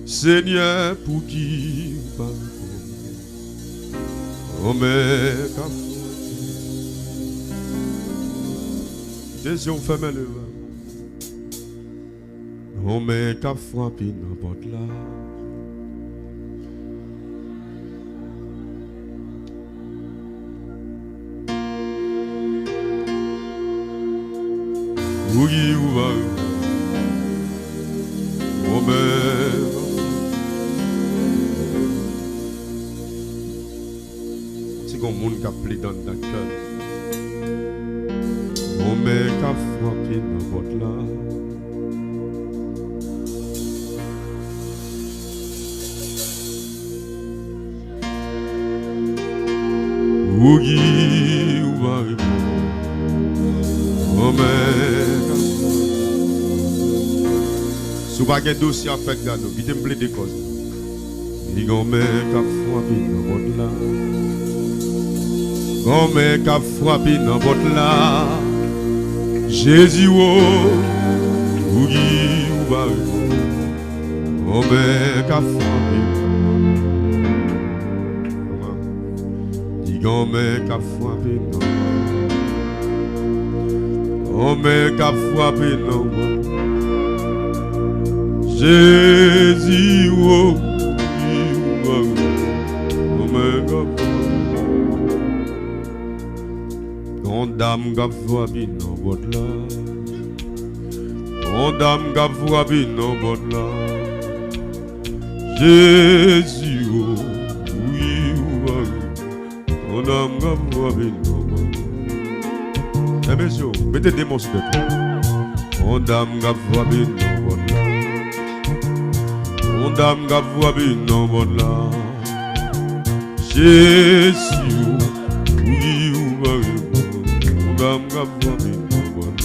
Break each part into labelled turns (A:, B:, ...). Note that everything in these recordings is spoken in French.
A: Seigneur, pour qui Omega. Des yeux fermés le vent. Omega frappé dans votre là. Oui, c'est comme monde qui a pris dans le cœur. Omega frappé dans votre là. Oui, si vous avez un dossier à faire, vous avez un blé de cause. Il y a un mec qui a frappé dans votre là. Un mec qui a frappé dans votre là. Jésus, oui, un mec qui a frappé. Il y a un mec qui a frappé dans votre là. Un mec qui a frappé dans votre là. Jésus, oh my God. Ton dame qui a frappé dans votre là. Ton dame qui a frappé dans votre là. Jésus, oh oui, ton dame qui a frappé dans votre là. Eh messieurs, mettez des mots sur le toit. Ton dame qui a frappé dans votre là. Mon dame qui a frappé dans votre là. Jésus, oui, mon dame qui a frappé dans votre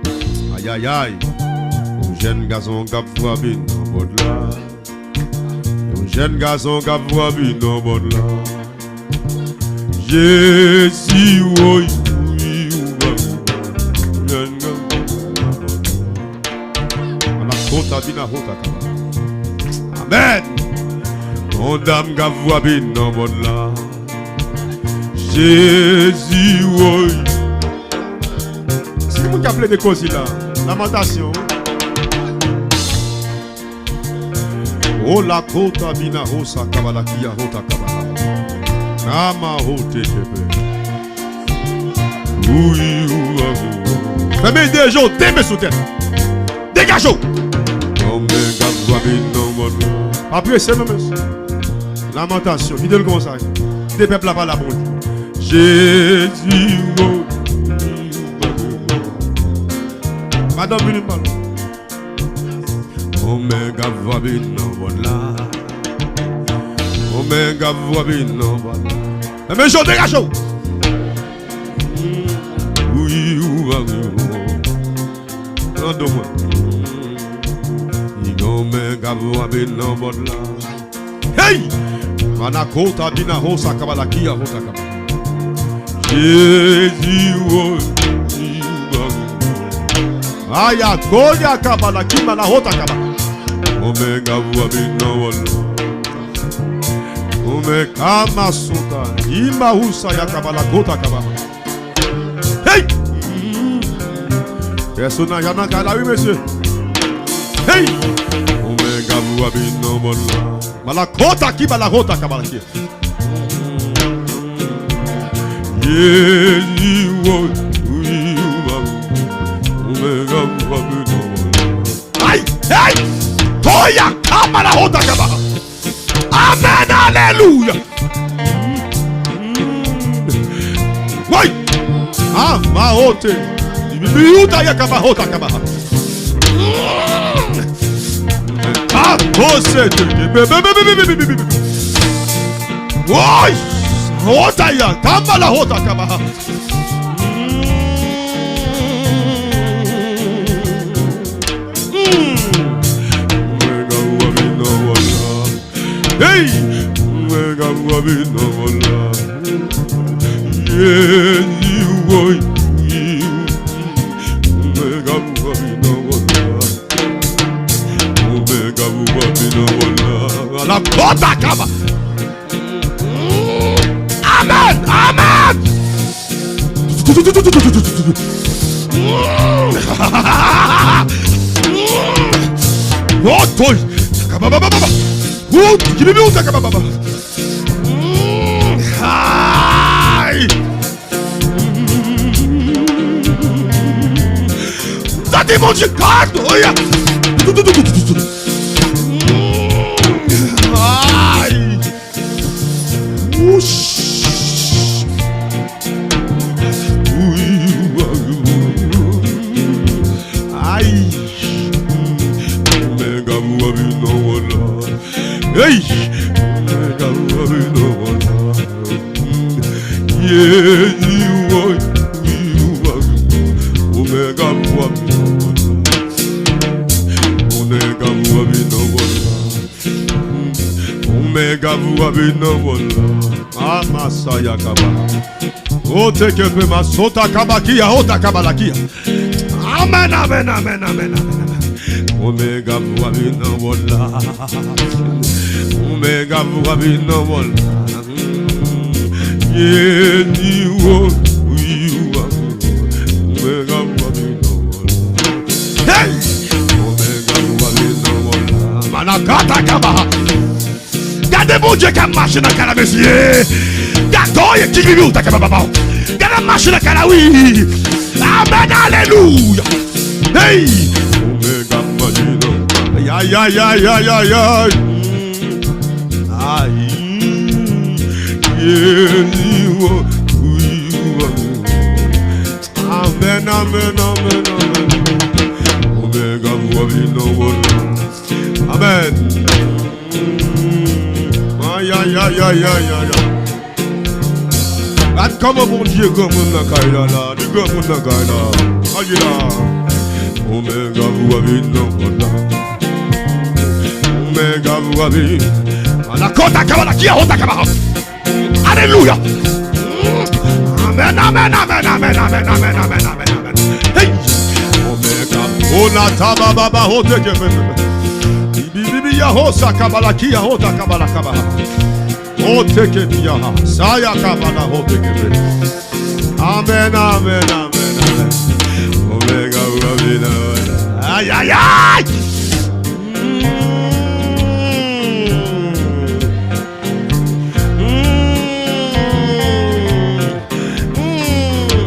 A: là. Aïe, aïe, aïe. Un jeune garçon qui a frappé dans votre là. Un jeune garçon qui a frappé dans votre là. Jésus, oui, Amen. Mon dame qui a frappé dans votre là. Jésus, oui. C'est vous qui appelez des causes là. Lamentation. Oh la côte à bina rosa kabala qui a rota kabala. Nama rote tebe. Oui, oui. Fermez des gens, t'aimes sous terre. Dégagez. Après, c'est le monsieur. Lamentation, vidéo le conseil. Des peuples là-bas la bonne. Jésus, Madame Minimum. Omega Vabi non voilà. Omega Vabi non voilà. Mais je dégage. Oui, rendez-moi. Omega Vabi non voilà. Hey! Manakota bina rosa kabala kia rota kabala. Jésus, Aya koya kabala kima la rota kabala. Omega Vabi non voilà. Omega masuta ima husa ya kabala kota kabala. Hey! Personnage à Nakala, oui monsieur. Hey! Omega Vabi non voilà. Malakota qui balarota kabalaki. Jésus, oui, Omega Vabi non voilà. Aïe, aïe! Toya kabalahota kabala. Amen, alléluia. Oui! Ah, ma hote. Miuta ya kabahota kabala. Ah, oh c'est oui, rota ya, kama rota kama. Hey, Omega Vabi no voilà. Jésus, oui, Oh, toi. Oh, give me ça dit mon Dieu, garde. Aïe. Aïe. Hey! Amen, amen, amen, amen, amen. Omega Wabina Walla Omega Wabina Walla you Omega Wabina Walla Hey Omega Wabina Walla Manakata Kaba Gardez mon Dieu qui marche dans la monsieur Gardez qui vit où t'as Kaba Gardez marche dans la oui Amen Alléluia Hey Aïe, aïe, aïe, aïe, aïe, aïe. Aïe. Amen, amen, amen, amen. Omega, amen. Aïe, aïe, aïe, aïe, aïe, aïe. Regarde comment mon Dieu comme on a là, de comme on a là. Aïe là. Omega, Omega Wabi. Anakota Kabala Kia Hota Kabala. Alléluia. Amen, amen, amen, amen, amen, amen, amen, amen, amen. Hey. Omega. Ona Taba Baba Hote Kebe. Bibi Yahosa Kabala Kia Hota Kabala Kabala. Hote Kebia. Saya Kabala Hote Kebe. Amen, amen, amen, amen. Omega Wabi. Aïe, aïe, aïe.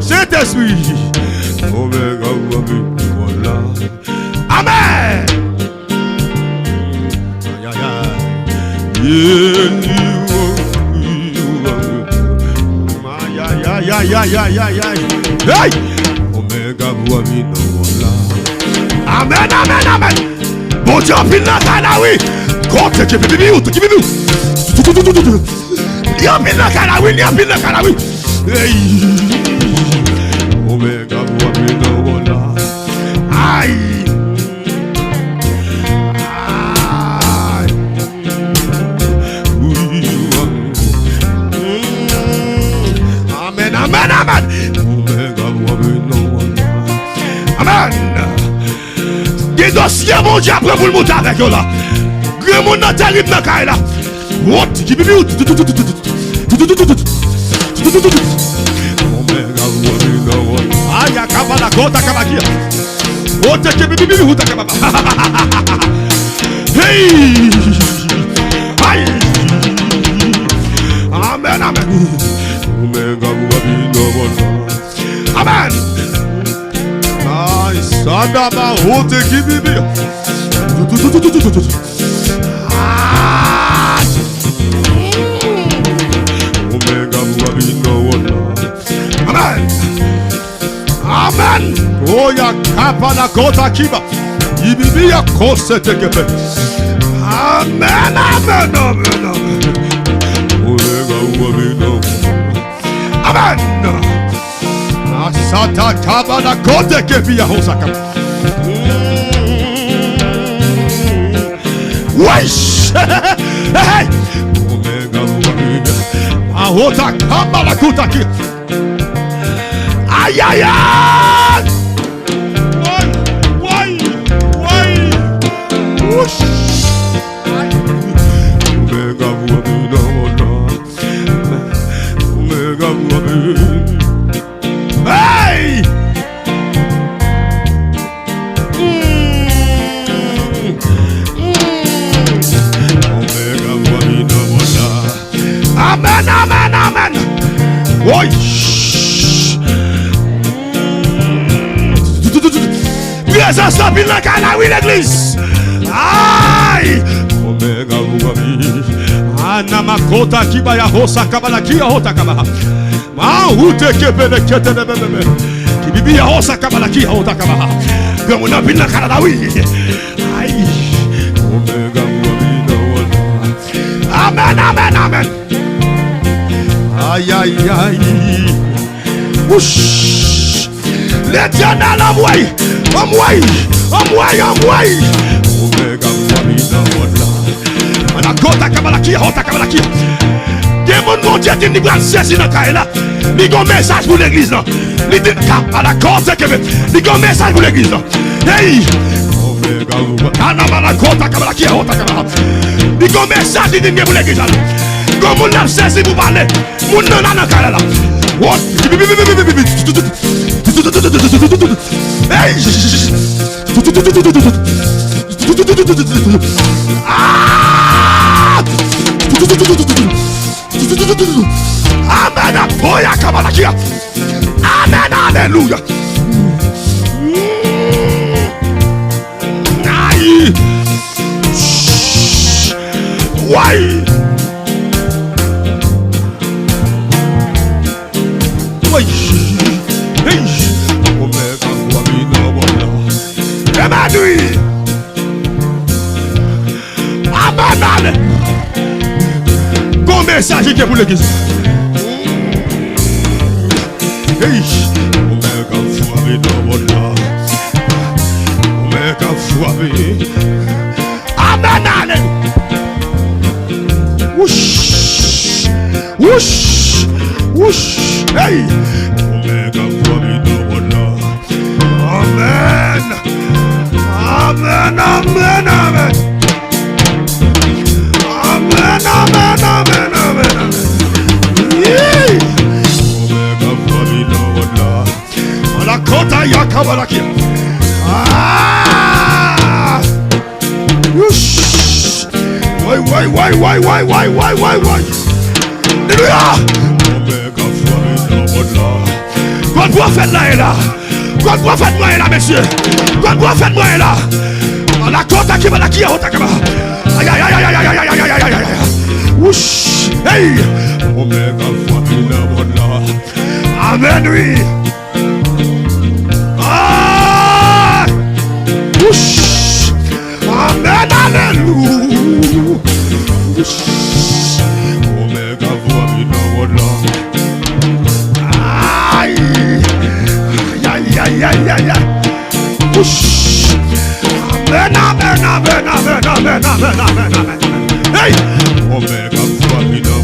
A: Saint-Esprit. Omega Wabi. Voilà. Amen. Aïe, aïe, aïe. Aïe, aïe, aïe, aïe, aïe. Hey! Omega Wabi. Voilà. Amen, amen, amen. Bon Dieu, pile la cana, oui. Côté qui vive où, qui vive où. Il y a pile la cana, oui, il y a pile la cana, oui. Omega Wabi, voilà. Aïe. Amen, amen, amen. Omega Wabi, voilà. Amen. Des dossiers, mon Dieu, après vous le monter avec eux là. Grand monde n'a terrible dans la là. What? Qui bibi out? Aïe, akabala, kota kabakia. Oh, t'es bibi out, akababa. Hey! Aïe! Amen, amen. Amen. Sadaba hote kibibi. Omega Wabi no one. Amen. Amen. Oh ya kapa na kota kiba. Ibibi ya kose tekepe. Amen. Amen. Amen. Amen. Omega Wabi no. Amen. Sata kabana kote kebia hosaka. Wesh! Hey! Omega Wabi. Ahota kabana kutaki. Aïe aïe aïe! Why? Whoosh! Omega Wabi no. Omega Wabi. Hey!
B: présence dans la canne, oui, l'église. Aïe.
A: Omega Wabi. Anamakota Kibaya Hosa Kabala Kia Hota Kaba. Ma Ute Kebele Kete de Bebe. Kibibia Hosa Kabala Kia Hota Kaba.
B: Comme on a vu dans la canne, oui. Aïe.
A: Omega Wabi no.
B: Amen, amen, amen.
A: Aïe aïe aïe.
B: Ouch. L'éternel envoie.
A: Omega Wabi no.
B: On a kota kabalaki, hota kabalaki. Des mon Dieu dit nous saisir dans caille. Il y a un message pour l'église là. Il dit à la côte que il y a un message pour l'église là. Hey.
A: Omega Wabi.
B: Ana la kota kabalaki, hota kabalaki. Il y a un message dit pour l'église là. Comme on a saisi pour parler. Mon non dans caille là. What? Hey. Amen. Boya kabalakia. Amen. Alléluia. Aïe. Ouais.
A: Ouais. Hey. Omega Wabi no.
B: Emmanuel. Amen. Bon message qui est pour l'église.
A: Hey. Omega Wabi no. Omega Wabi.
B: Amen. Whoosh. Whoosh. Whoosh. Hey.
A: Omega Wabi no.
B: Amen. Amen. Amen. Amen. Amen. Amen. Amen. Amen. Yeah.
A: Omega Wabi no.
B: La kota ya kabalaki. Ah. Whoosh. Why. Alléluia.
A: Omega Wabi no.
B: God prophète là est là. God prophète moi est là, messieurs. God prophète moi est là. La côte qui va la qui est haute. Aïe. Ouch. Hey.
A: Omega Wabi no.
B: Amen, oui. Ah. Ouch. Amen, alléluia.
A: Omega Wabi no.
B: Aïe. Ouch. Amen. Hey.
A: Omega Wabi no.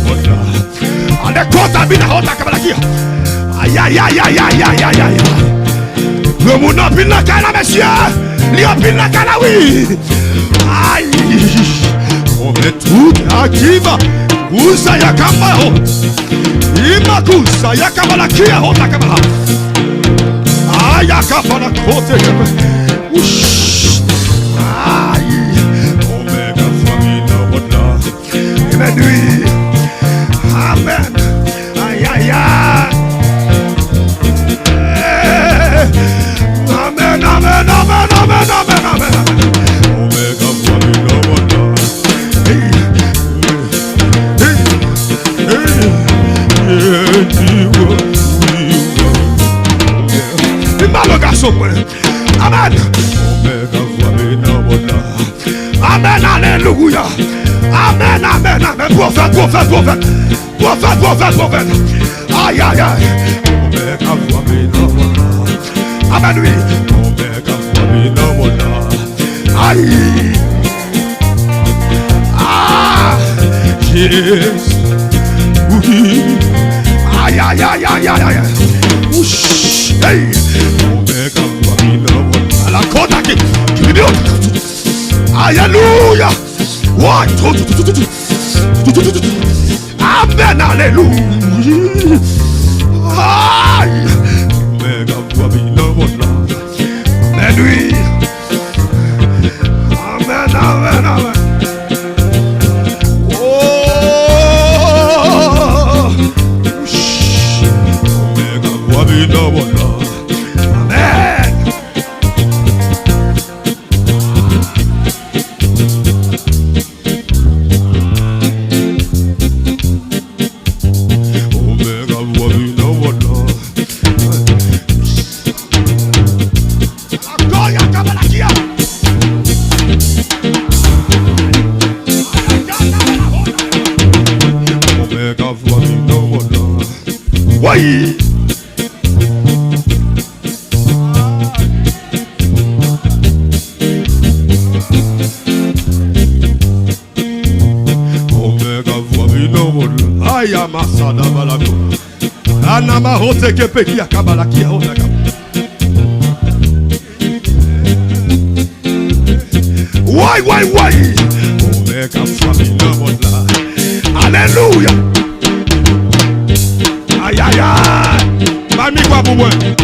B: On est content de la haute kabalaki. Aïe. Le monde a pile la canne, messieurs. Il a pile la canne, oui. Aïe.
A: On est tout
B: Akiba. Usa ya kambao. Imakusa ya kabalaki ya haute kabala. Aïe, kabala côté. Ouch. Aïe.
A: Omega Wabi no.
B: Emmanuel. Amen. Aïe. Amen.
A: Omega Wabi no.
B: Amen.
A: Omega Wabi no.
B: Amen. Alléluia. Amen. Prophète. Aïe.
A: Omega Wabi no.
B: Amen, oui.
A: Omega Wabi no.
B: Aïe. Ah.
A: Yes.
B: Oui. Aïe. Ouch. Hey.
A: Omega Wabi no.
B: À la côte qui me dit. Alléluia. Amen. Alléluia. Aïe.
A: Omega Wabi no.
B: Amen, oui. Amen. Oh.
A: Omega Wabi no.
B: Amen. why. I am a sada balako. Anama hote kepeki akabalaki hotaka. Why? Omega famina modla. Hallelujah. Ay. Mami kwa pour moi.